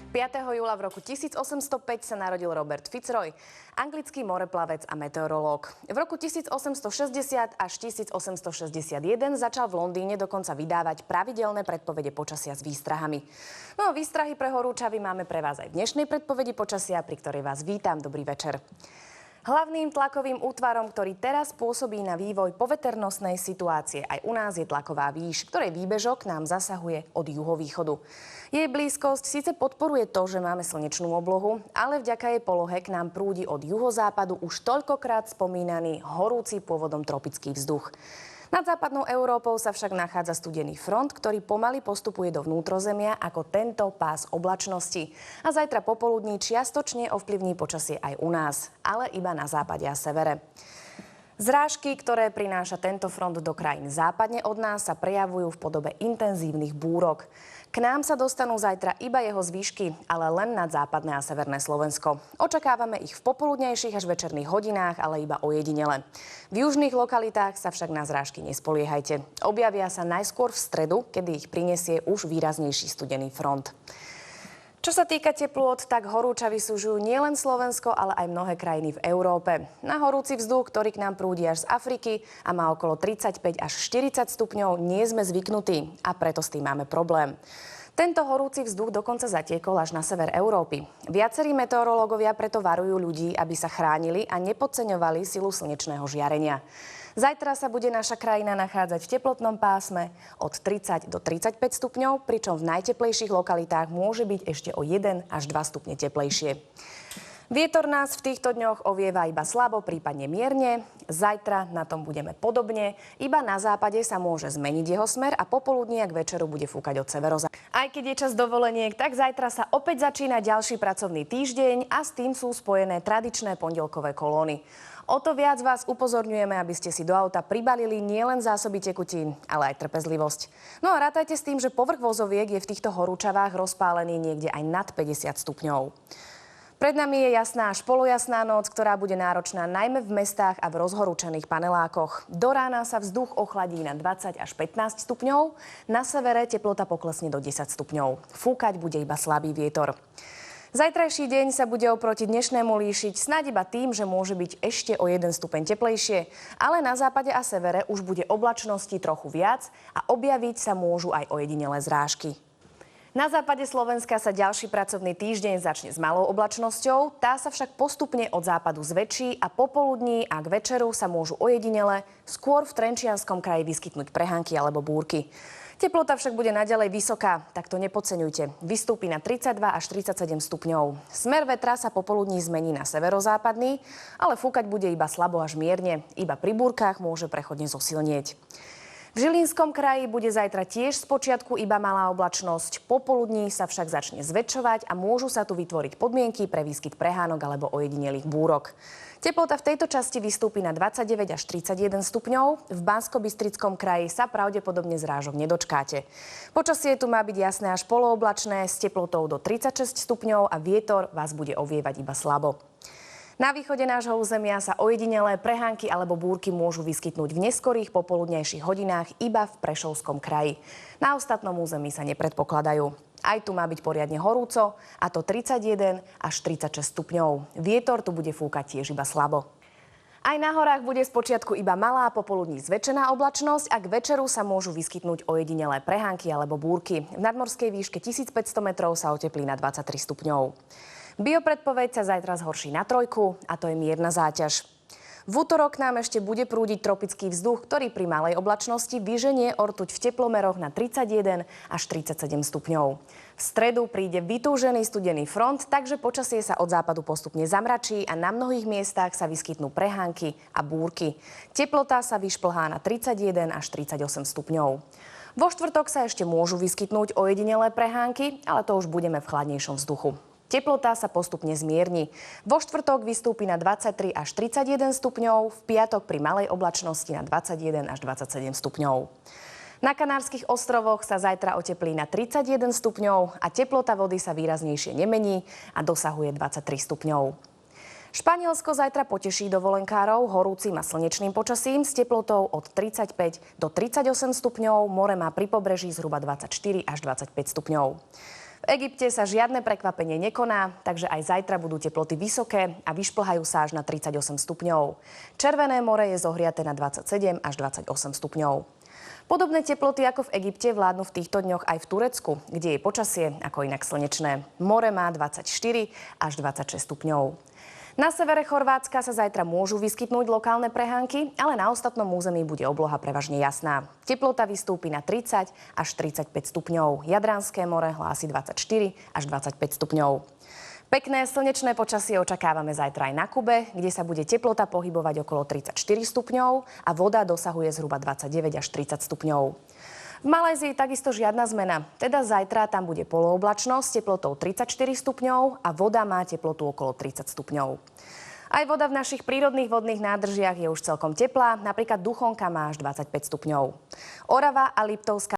5. júla v roku 1805 sa narodil Robert Fitzroy, anglický moreplavec a meteorológ. V roku 1860 až 1861 začal v Londýne dokonca vydávať pravidelné predpovede počasia s výstrahami. No a výstrahy pre horúčavy máme pre vás aj v dnešnej predpovedi počasia, pri ktorej vás vítam. Dobrý večer. Hlavným tlakovým útvarom, ktorý teraz pôsobí na vývoj poveternostnej situácie aj u nás, je tlaková výš, ktorej výbežok nám zasahuje od juhovýchodu. Jej blízkosť síce podporuje to, že máme slnečnú oblohu, ale vďaka jej polohe k nám prúdi od juhozápadu už toľkokrát spomínaný horúci pôvodom tropický vzduch. Nad západnou Európou sa však nachádza studený front, ktorý pomaly postupuje do vnútrozemia ako tento pás oblačnosti. A zajtra popoludní čiastočne ovplyvní počasie aj u nás, ale iba na západe a severe. Zrážky, ktoré prináša tento front do krajín západne od nás, sa prejavujú v podobe intenzívnych búrok. K nám sa dostanú zajtra iba jeho zvyšky, ale len nad západné a severné Slovensko. Očakávame ich v popoludnejších až večerných hodinách, ale iba ojedinele. V južných lokalitách sa však na zrážky nespoliehajte. Objavia sa najskôr v stredu, kedy ich prinesie už výraznejší studený front. Čo sa týka teplôt, tak horúčavy súžujú nielen Slovensko, ale aj mnohé krajiny v Európe. Na horúci vzduch, ktorý k nám prúdi až z Afriky a má okolo 35 až 40 stupňov, nie sme zvyknutí a preto s tým máme problém. Tento horúci vzduch dokonca zatiekol až na sever Európy. Viacerí meteorológovia preto varujú ľudí, aby sa chránili a nepodceňovali silu slnečného žiarenia. Zajtra sa bude naša krajina nachádzať v teplotnom pásme od 30 do 35 stupňov, pričom v najteplejších lokalitách môže byť ešte o 1 až 2 stupne teplejšie. Vietor nás v týchto dňoch ovieva iba slabo, prípadne mierne. Zajtra na tom budeme podobne. Iba na západe sa môže zmeniť jeho smer a popoludní k večeru bude fúkať od severozápadu. Aj keď je čas dovoleniek, tak zajtra sa opäť začína ďalší pracovný týždeň a s tým sú spojené tradičné pondelkové kolóny. O to viac vás upozorňujeme, aby ste si do auta pribalili nielen zásoby tekutín, ale aj trpezlivosť. No a rátajte s tým, že povrch vozoviek je v týchto horúčavách rozpálený niekde aj nad 50 stupňov. Pred nami je jasná až polojasná noc, ktorá bude náročná najmä v mestách a v rozhorúčených panelákoch. Do rána sa vzduch ochladí na 20 až 15 stupňov, na severe teplota poklesne do 10 stupňov. Fúkať bude iba slabý vietor. Zajtrajší deň sa bude oproti dnešnému líšiť snáď iba tým, že môže byť ešte o 1 stupeň teplejšie, ale na západe a severe už bude oblačnosti trochu viac a objaviť sa môžu aj ojedinelé zrážky. Na západe Slovenska sa ďalší pracovný týždeň začne s malou oblačnosťou, tá sa však postupne od západu zväčší a popoludní a k večeru sa môžu ojedinele skôr v Trenčianskom kraji vyskytnúť prehánky alebo búrky. Teplota však bude naďalej vysoká, tak to nepodceňujte. Vystúpi na 32 až 37 stupňov. Smer vetra sa popoludní zmení na severozápadný, ale fúkať bude iba slabo až mierne. Iba pri búrkach môže prechodne zosilnieť. V Žilinskom kraji bude zajtra tiež spočiatku iba malá oblačnosť. Popoludní sa však začne zväčšovať a môžu sa tu vytvoriť podmienky pre výskyt prehánok alebo ojedinelých búrok. Teplota v tejto časti vystúpi na 29 až 31 stupňov. V Banskobystrickom kraji sa pravdepodobne zrážok nedočkáte. Počasie tu má byť jasné až polooblačné s teplotou do 36 stupňov a vietor vás bude ovievať iba slabo. Na východe nášho územia sa ojedinelé prehánky alebo búrky môžu vyskytnúť v neskorých popoludnejších hodinách iba v Prešovskom kraji. Na ostatnom území sa nepredpokladajú. Aj tu má byť poriadne horúco, a to 31 až 36 stupňov. Vietor tu bude fúkať tiež iba slabo. Aj na horách bude spočiatku iba malá, popoludní zväčšená oblačnosť a k večeru sa môžu vyskytnúť ojedinelé prehánky alebo búrky. V nadmorskej výške 1500 metrov sa oteplí na 23 stupňov. Biopredpoveď sa zajtra zhorší na 3 a to je mierna záťaž. V utorok nám ešte bude prúdiť tropický vzduch, ktorý pri malej oblačnosti vyženie ortuť v teplomeroch na 31 až 37 stupňov. V stredu príde vytúžený studený front, takže počasie sa od západu postupne zamračí a na mnohých miestach sa vyskytnú prehánky a búrky. Teplota sa vyšplhá na 31 až 38 stupňov. Vo štvrtok sa ešte môžu vyskytnúť ojedinelé prehánky, ale to už budeme v chladnejšom vzduchu. Teplota sa postupne zmierni. Vo štvrtok vystúpi na 23 až 31 stupňov, v piatok pri malej oblačnosti na 21 až 27 stupňov. Na Kanárskych ostrovoch sa zajtra oteplí na 31 stupňov a teplota vody sa výraznejšie nemení a dosahuje 23 stupňov. Španielsko zajtra poteší dovolenkárov horúcim a slnečným počasím s teplotou od 35 do 38 stupňov, more má pri pobreží zhruba 24 až 25 stupňov. V Egypte sa žiadne prekvapenie nekoná, takže aj zajtra budú teploty vysoké a vyšplhajú sa až na 38 stupňov. Červené more je zohriaté na 27 až 28 stupňov. Podobné teploty ako v Egypte vládnu v týchto dňoch aj v Turecku, kde je počasie ako inak slnečné. More má 24 až 26 stupňov. Na severe Chorvátska sa zajtra môžu vyskytnúť lokálne prehánky, ale na ostatnom území bude obloha prevažne jasná. Teplota vystúpi na 30 až 35 stupňov. Jadranské more hlási 24 až 25 stupňov. Pekné slnečné počasie očakávame zajtra aj na Kube, kde sa bude teplota pohybovať okolo 34 stupňov a voda dosahuje zhruba 29 až 30 stupňov. V Malajzii takisto žiadna zmena, teda zajtra tam bude polooblačnosť s teplotou 34 stupňov a voda má teplotu okolo 30 stupňov. Aj voda v našich prírodných vodných nádržiach je už celkom teplá, napríklad Duchonka má až 25 stupňov. Orava a Liptovská